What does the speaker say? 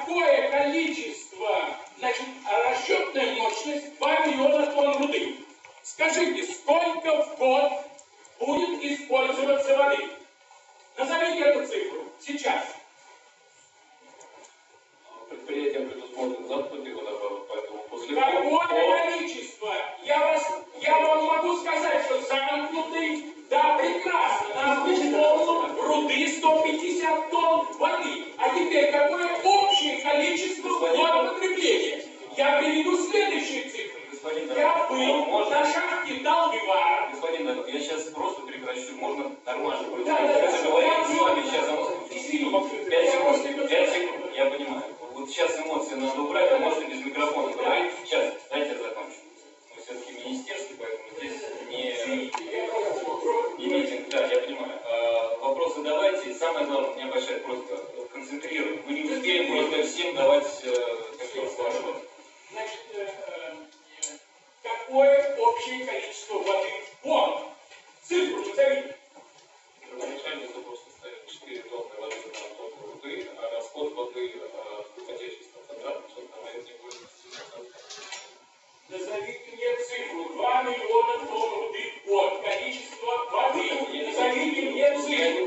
какое количество, значит, расчетная мощность 2 миллиона тонн руды. Скажите, сколько в год будет использоваться воды? Назовите эту цифру сейчас. Предприятием предусмотрен замкнутый водопровод, поэтому после... Какое количество? Я вам могу сказать, что замкнутый, да, прекрасно, на одну руды 150 тонн воды. А теперь какое общее количество водопотребления? Я приведу следующие цифры. Я был на шахте Талдивара. Господин Данов, я сейчас просто прекращу. Можно нормально будет? Да. Говорить с вами сейчас. 5 секунд. Я понимаю. Вот сейчас эмоции надо убрать, а можно без микрофона говорить. Сейчас, дайте я закончу. Мы все-таки в министерстве, поэтому здесь не митинг. Да, я понимаю. Вопросы давайте. Самое главное, у меня большая просьба концентрировать. Мы не успеем просто всем давать какие-то слова. Значит, какое общее количество воды в год? Цифру назовите. Первоначально запрос составит 4 тонны воды на тонну руды, а расход воды в отечественном квадратном составляет не больше 10%. Назовите мне цифру 2 миллиона тонн руды в год. Количество воды. Назовите мне цифру.